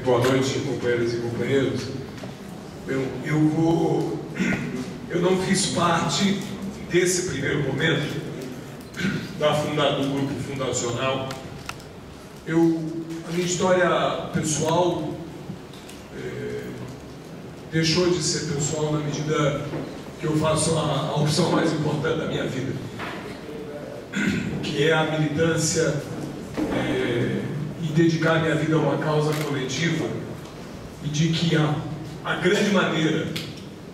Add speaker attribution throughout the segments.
Speaker 1: Boa noite, companheiras e companheiros. Eu não fiz parte desse primeiro momento do grupo fundacional. A minha história pessoal deixou de ser pessoal na medida que eu faço a opção mais importante da minha vida, que é a militância e dedicar minha vida a uma causa coletiva, e de que a grande maneira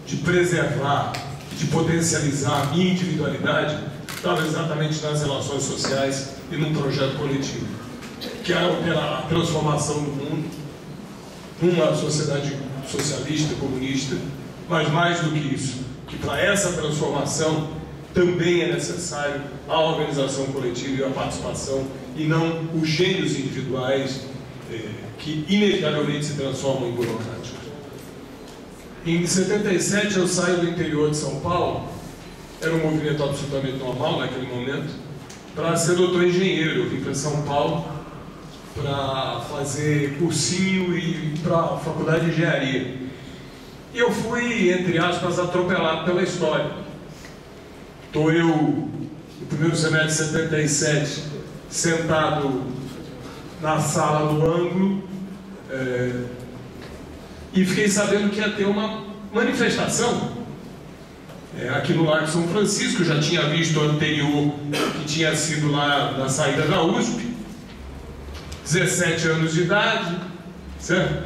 Speaker 1: de preservar, de potencializar a minha individualidade estava exatamente nas relações sociais e num projeto coletivo, que era a transformação do mundo numa sociedade socialista, comunista, mas mais do que isso, que para essa transformação também é necessário a organização coletiva e a participação, e não os gênios individuais que inevitavelmente se transformam em burocráticos. Em 77 eu saio do interior de São Paulo, era um movimento absolutamente normal naquele momento, para ser doutor engenheiro. Eu vim para São Paulo para fazer cursinho e para a faculdade de engenharia. E eu fui, entre aspas, atropelado pela história. Estou eu, no primeiro semestre de 77, sentado na sala do ângulo, e fiquei sabendo que ia ter uma manifestação aqui no Largo São Francisco. Eu já tinha visto o anterior, que tinha sido lá na saída da USP, 17 anos de idade, certo?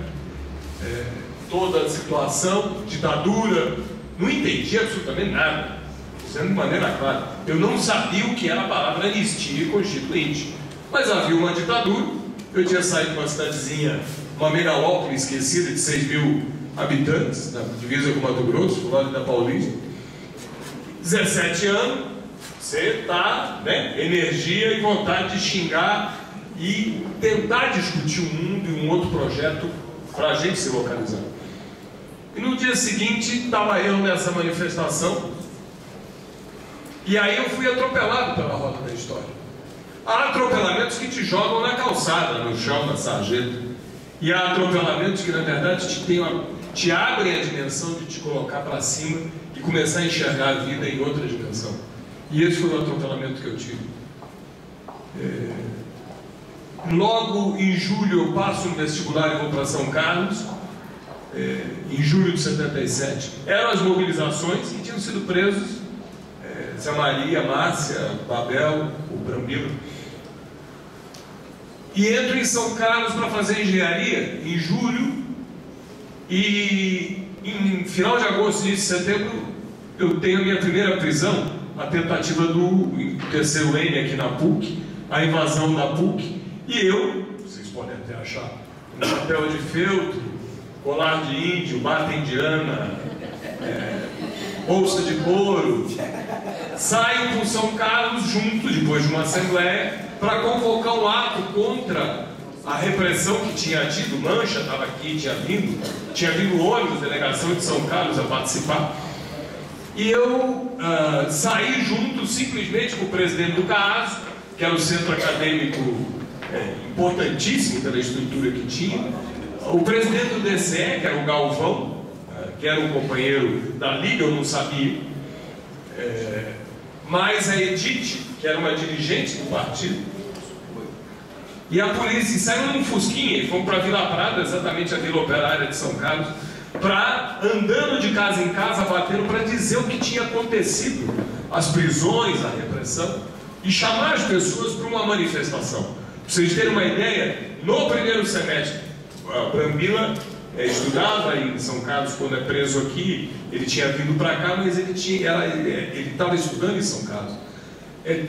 Speaker 1: Toda a situação, ditadura, não entendi absolutamente nada, dizendo de maneira clara. Eu não sabia o que era a palavra anistia constituinte, mas havia uma ditadura. Eu tinha saído de uma cidadezinha, uma megalópole esquecida de 6 mil habitantes, na divisa com Mato Grosso, do lado da Paulista. 17 anos, você está, energia e vontade de xingar e tentar discutir o mundo e um outro projeto para a gente se localizar. E no dia seguinte estava eu nessa manifestação, e aí eu fui atropelado pela roda da história. Há atropelamentos que te jogam na calçada, no chão, na sarjeta, e há atropelamentos que na verdade te abrem a dimensão de te colocar para cima e começar a enxergar a vida em outra dimensão. E esse foi o atropelamento que eu tive. Logo em julho eu passo no vestibular e vou para São Carlos, em julho de 77. Eram as mobilizações que tinham sido presos Zé Maria, Márcia, Babel, o Brambila. E entro em São Carlos para fazer engenharia em julho, e em final de agosto, início de setembro, eu tenho a minha primeira prisão, a tentativa do terceiro N aqui na PUC, a invasão da PUC, e eu, vocês podem até achar, um chapéu de feltro, colar de índio, bata indiana, bolsa de couro, saio por São Carlos junto, depois de uma assembleia, para convocar um ato contra a repressão que tinha tido. Mancha estava aqui, tinha vindo ônibus, delegação de São Carlos a participar. E eu saí junto simplesmente com o presidente do CAASO, que era o centro acadêmico importantíssimo pela estrutura que tinha, o presidente do DCE, que era o Galvão, que era um companheiro da Liga, eu não sabia, mas a Edith, que era uma dirigente do partido, e a polícia saiu num fusquinha e fomos para a Vila Prada, exatamente a Vila Operária de São Carlos, andando de casa em casa, batendo para dizer o que tinha acontecido, as prisões, a repressão, e chamar as pessoas para uma manifestação. Para vocês terem uma ideia, no primeiro semestre, a Brambila estudava em São Carlos. Quando é preso aqui, ele tinha vindo para cá, mas ele estava estudando em São Carlos.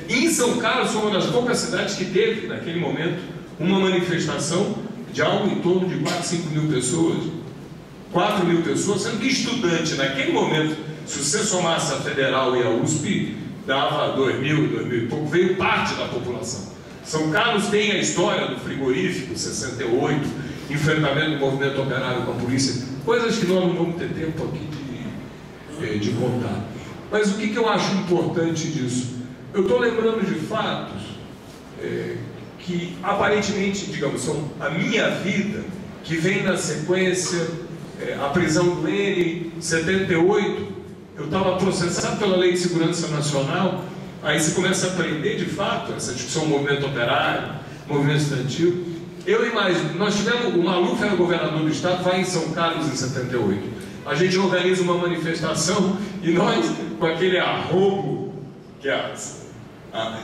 Speaker 1: Em São Carlos foi uma das poucas cidades que teve, naquele momento, uma manifestação de algo em torno de 4, 5 mil pessoas, 4 mil pessoas, sendo que estudante, naquele momento, se você somasse a Federal e a USP, dava 2 mil, 2 mil e pouco, veio parte da população. São Carlos tem a história do frigorífico, 68, enfrentamento do movimento operário com a polícia, coisas que nós não vamos ter tempo aqui de contar. Mas o que eu acho importante disso? Eu estou lembrando de fatos que aparentemente, digamos, são a minha vida, que vem na sequência, a prisão do N, 78, eu estava processado pela Lei de Segurança Nacional. Aí você começa a aprender de fato essa discussão, movimento operário, movimento estudantil. Nós tivemos, o Maluf era governador do estado, vai em São Carlos em 78. A gente organiza uma manifestação e nós, com aquele arrobo, que é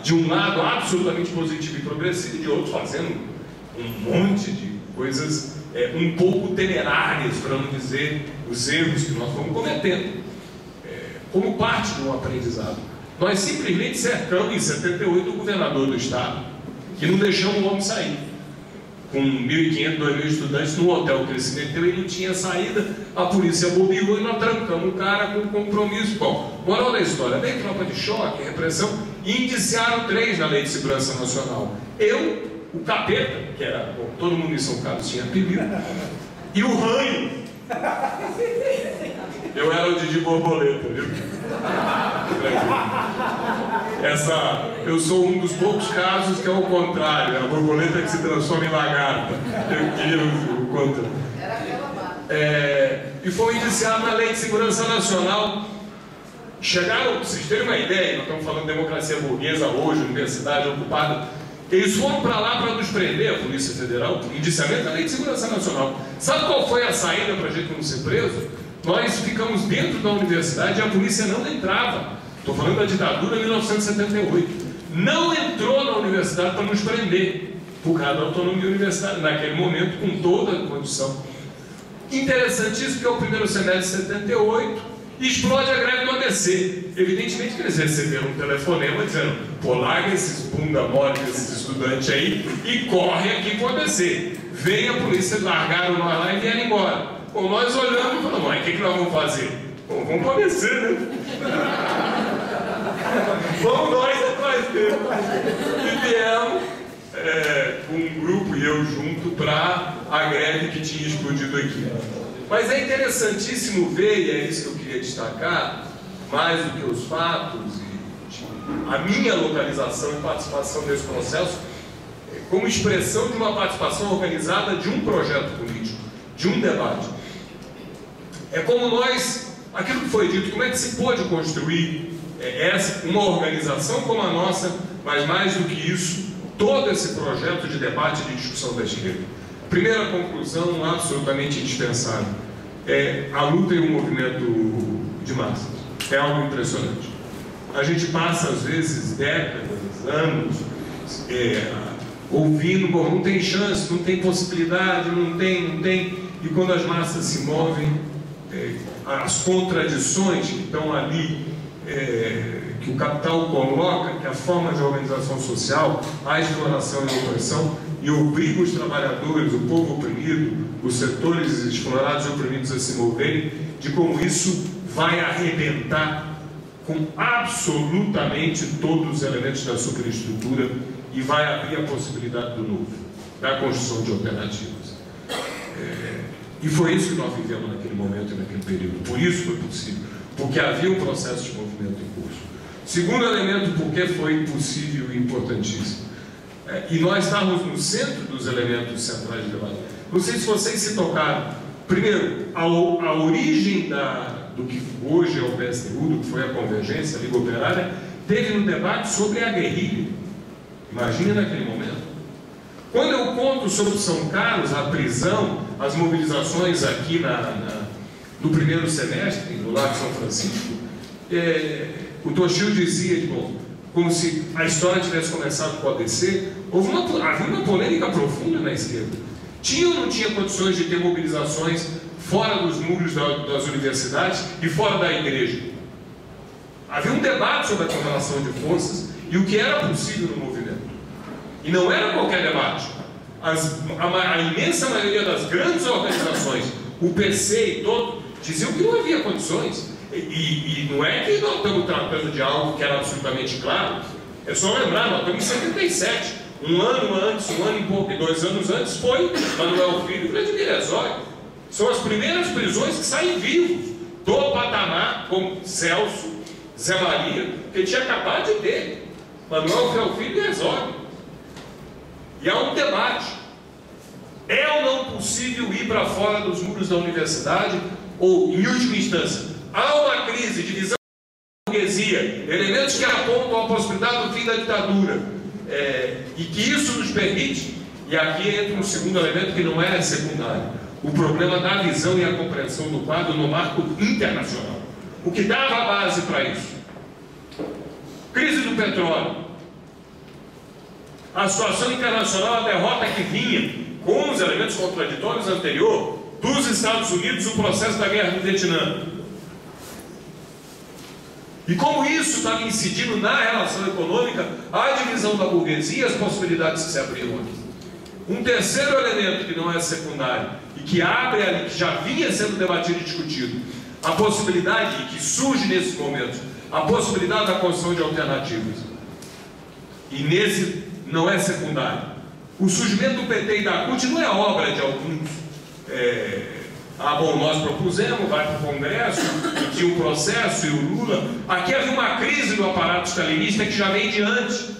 Speaker 1: de um lado absolutamente positivo e progressivo, e de outro fazendo um monte de coisas um pouco temerárias, para não dizer os erros que nós fomos cometendo, como parte de um aprendizado. Nós simplesmente cercamos em 78 o governador do estado, que não deixamos o homem sair. Com 1.500, 2.000 estudantes no hotel que ele se meteu, ele não tinha saída, a polícia bobeou e nós trancamos o cara com compromisso. Bom, moral da história, veio tropa de choque, repressão, e indiciaram 3 na Lei de Segurança Nacional. Eu, o Capeta, que era, bom, todo mundo em São Carlos tinha apelido, e o Ranho. Eu era o Didi Borboleta, viu? Eu sou um dos poucos casos que é o contrário, a borboleta que se transforma em lagarta. Eu queria o contrário. E foi indiciado na Lei de Segurança Nacional. Chegaram, para vocês terem uma ideia, nós estamos falando de democracia burguesa hoje, universidade ocupada. Eles foram para lá para nos prender, a Polícia Federal, indiciamento da Lei de Segurança Nacional. Sabe qual foi a saída para a gente não ser preso? Nós ficamos dentro da universidade e a polícia não entrava. Estou falando da ditadura de 1978. Não entrou na universidade para nos prender, por causa da autonomia universitária, naquele momento, com toda a condição. Interessantíssimo que é o primeiro semestre de 78, explode a greve do ABC. Evidentemente que eles receberam um telefonema dizendo: pô, larga esses bunda mole desses estudantes aí e corre aqui pro ABC. Vem a polícia, largaram nós lá e vieram embora. Bom, nós olhamos e falamos: mas o que nós vamos fazer? Bom, vamos pro ABC, né? Vamos nós atrás dele. E viemos um grupo e eu junto para a greve que tinha explodido aqui. Mas é interessantíssimo ver, e é isso que eu queria destacar, mais do que os fatos, e a minha localização e participação nesse processo, como expressão de uma participação organizada de um projeto político, de um debate. É como nós, aquilo que foi dito, como é que se pode construir uma organização como a nossa, mas mais do que isso, todo esse projeto de debate e de discussão da esquerda. Primeira conclusão, absolutamente indispensável, a luta e o movimento de massas. É algo impressionante. A gente passa, às vezes, décadas, anos, ouvindo: bom, não tem chance, não tem possibilidade, não tem, e quando as massas se movem, as contradições que estão ali, que o capital coloca, que a forma de organização social, a exploração e a opressão, e obriga os trabalhadores, o povo oprimido, os setores explorados e oprimidos a se moverem, de como isso vai arrebentar com absolutamente todos os elementos da superestrutura e vai abrir a possibilidade do novo, da construção de alternativas. E foi isso que nós vivemos naquele momento e naquele período. Por isso foi possível, porque havia um processo de movimento em curso. Segundo elemento, porque foi possível e importantíssimo. E nós estávamos no centro dos elementos centrais de debate. Não sei se vocês se tocaram. Primeiro, a origem do que hoje é o PSTU, do que foi a Convergência, a Liga Operária, teve um debate sobre a guerrilha. Imagine naquele momento. Quando eu conto sobre São Carlos, a prisão, as mobilizações aqui no primeiro semestre, no Largo São Francisco, o Toshio dizia, como se a história tivesse começado com o ABC, havia uma polêmica profunda na esquerda. Tinha ou não tinha condições de ter mobilizações fora dos muros das universidades e fora da igreja? Havia um debate sobre a correlação de forças e o que era possível no movimento. E não era qualquer debate. A imensa maioria das grandes organizações, o PC e todo, diziam que não havia condições. E não é que nós estamos tratando de algo que era absolutamente claro. É só lembrar, nós estamos em 77. Um ano antes, um ano e pouco e 2 anos antes, foi Manuel Filho e Vladimir Herzog. São as primeiras prisões que saem vivos do patamar, como Celso, Zé Maria, que tinha acabado de ter. Manuel Filho e Herzog. E há um debate. É ou não possível ir para fora dos muros da universidade, ou, em última instância, há uma crise de visão da burguesia, elementos que apontam a possibilidade do fim da ditadura, e que isso nos permite, e aqui entra um segundo elemento que não é secundário, o problema da visão e a compreensão do quadro no marco internacional. O que dava a base para isso? Crise do petróleo. A situação internacional, a derrota que vinha com os elementos contraditórios anterior dos Estados Unidos, o processo da guerra do Vietnã. E como isso estava incidindo na relação econômica, a divisão da burguesia e as possibilidades que se abriram aqui. Um terceiro elemento que não é secundário e que abre ali, que já vinha sendo debatido e discutido, a possibilidade, que surge nesses momentos, a possibilidade da construção de alternativas. E nesse não é secundário. O surgimento do PT e da CUT não é obra de alguns. Bom, nós propusemos, vai para o Congresso, e tinha um processo, e o Lula. Aqui havia uma crise do aparato stalinista que já vem de antes,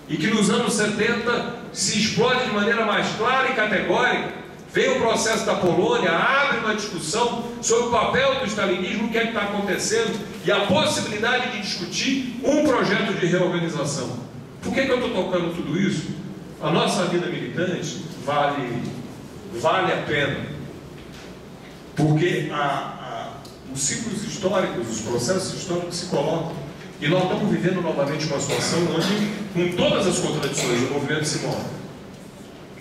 Speaker 1: e que nos anos 70 se explode de maneira mais clara e categórica. Vem o processo da Polônia, abre uma discussão sobre o papel do stalinismo, o que é que está acontecendo, e a possibilidade de discutir um projeto de reorganização. Por que eu estou tocando tudo isso? A nossa vida militante vale a pena, porque os ciclos históricos, os processos históricos se colocam, e nós estamos vivendo novamente uma situação onde, com todas as contradições, o movimento se move.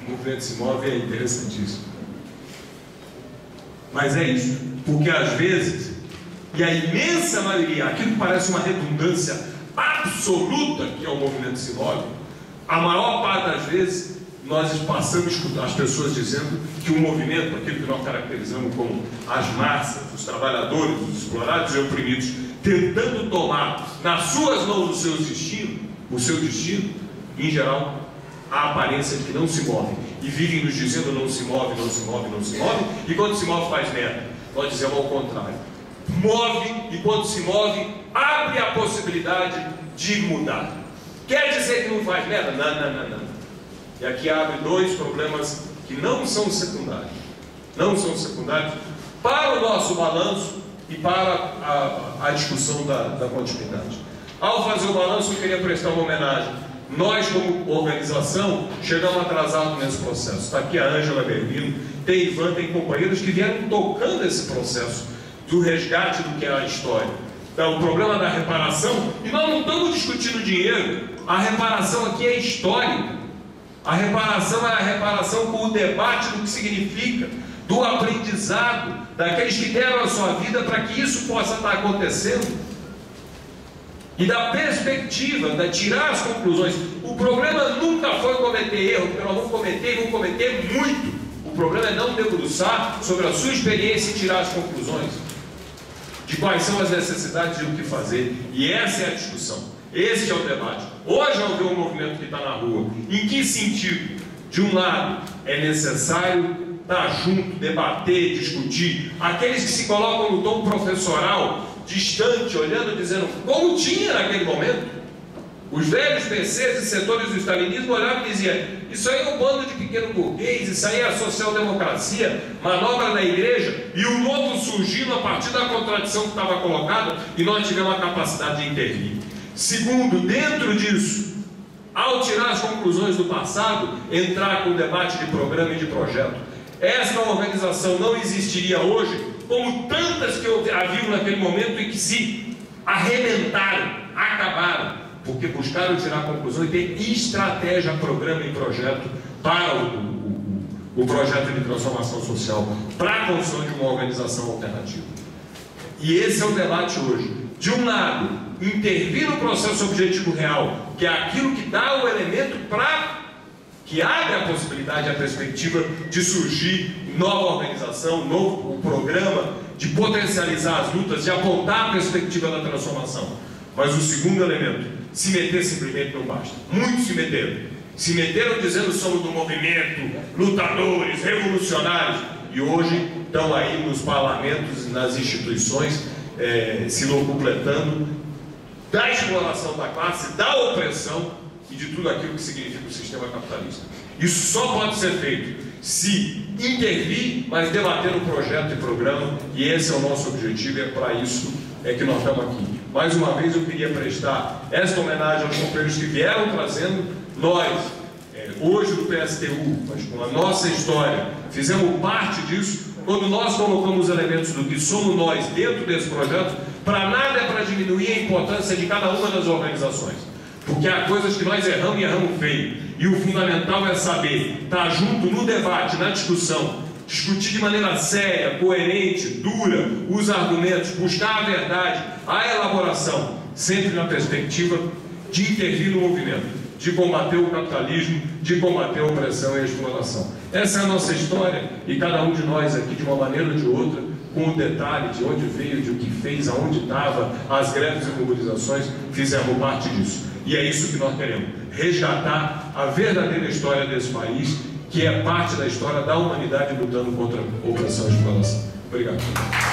Speaker 1: O movimento se move, é interessantíssimo. Mas é isso, porque às vezes, e a imensa maioria, aquilo que parece uma redundância absoluta que é o movimento se move, a maior parte das vezes nós passamos a escutar as pessoas dizendo que o movimento, aquilo que nós caracterizamos como as massas, os trabalhadores, os explorados e oprimidos, tentando tomar nas suas mãos o seu destino, em geral, a aparência de que não se move, e vivem nos dizendo não se move, não se move, não se move, e quando se move faz merda. Nós dizemos ao contrário, move, e quando se move, abre a possibilidade de mudar. Quer dizer que não faz merda? Não. E aqui abre dois problemas que não são secundários. Não são secundários para o nosso balanço e para a discussão da continuidade. Ao fazer o balanço, eu queria prestar uma homenagem. Nós, como organização, chegamos atrasados nesse processo. Está aqui a Ângela Berlino, tem Ivan, tem companheiros que vieram tocando esse processo do resgate do que é a história. Então, o problema da reparação, e nós não estamos discutindo dinheiro, a reparação aqui é histórica. A reparação é a reparação com o debate do que significa, do aprendizado, daqueles que deram a sua vida para que isso possa estar acontecendo. E da perspectiva, de tirar as conclusões. O problema nunca foi cometer erro, porque nós vamos cometer muito. O problema é não debruçar sobre a sua experiência e tirar as conclusões de quais são as necessidades e o que fazer. E essa é a discussão, esse é o debate. Hoje ao ver o movimento que está na rua, em que sentido? De um lado, é necessário estar junto, debater, discutir. Aqueles que se colocam no tom professoral, distante, olhando, dizendo como tinha naquele momento. Os velhos PCs e setores do stalinismo olhavam e diziam: isso aí é um bando de pequeno burguês, isso aí é a social-democracia, manobra da igreja, e o novo surgindo a partir da contradição que estava colocada, e nós tivemos a capacidade de intervir. Segundo, dentro disso, ao tirar as conclusões do passado, entrar com o debate de programa e de projeto. Esta organização não existiria hoje, como tantas que haviam naquele momento e que se arrebentaram, acabaram, porque buscaram tirar conclusões e ter estratégia, programa e projeto para o projeto de transformação social, para a construção de uma organização alternativa. E esse é o debate hoje. De um lado, intervir no processo objetivo real, que é aquilo que dá o elemento que abre a possibilidade, a perspectiva de surgir nova organização, novo programa, de potencializar as lutas, de apontar a perspectiva da transformação. Mas o segundo elemento, se meter simplesmente não basta. Muitos se meteram. Se meteram dizendo que somos do movimento, lutadores, revolucionários, e hoje estão aí nos parlamentos e nas instituições se locupletando da exploração da classe, da opressão e de tudo aquilo que significa o sistema capitalista. Isso só pode ser feito se intervir, mas debater o projeto e programa, e esse é o nosso objetivo, é para isso que nós estamos aqui. Mais uma vez eu queria prestar esta homenagem aos companheiros que vieram trazendo. Nós, hoje do PSTU, mas com a nossa história, fizemos parte disso. Quando nós colocamos elementos do que somos nós dentro desse projeto, para nada é para diminuir a importância de cada uma das organizações, porque há coisas que nós erramos e erramos feio, e o fundamental é saber estar junto no debate, na discussão, discutir de maneira séria, coerente, dura, os argumentos, buscar a verdade, a elaboração, sempre na perspectiva de intervir no movimento, de combater o capitalismo, de combater a opressão e a exploração. Essa é a nossa história, e cada um de nós aqui, de uma maneira ou de outra, com o detalhe de onde veio, de o que fez, aonde estava, as greves e mobilizações, fizemos parte disso. E é isso que nós queremos, resgatar a verdadeira história desse país, que é parte da história da humanidade lutando contra a opressão e exploração. Obrigado.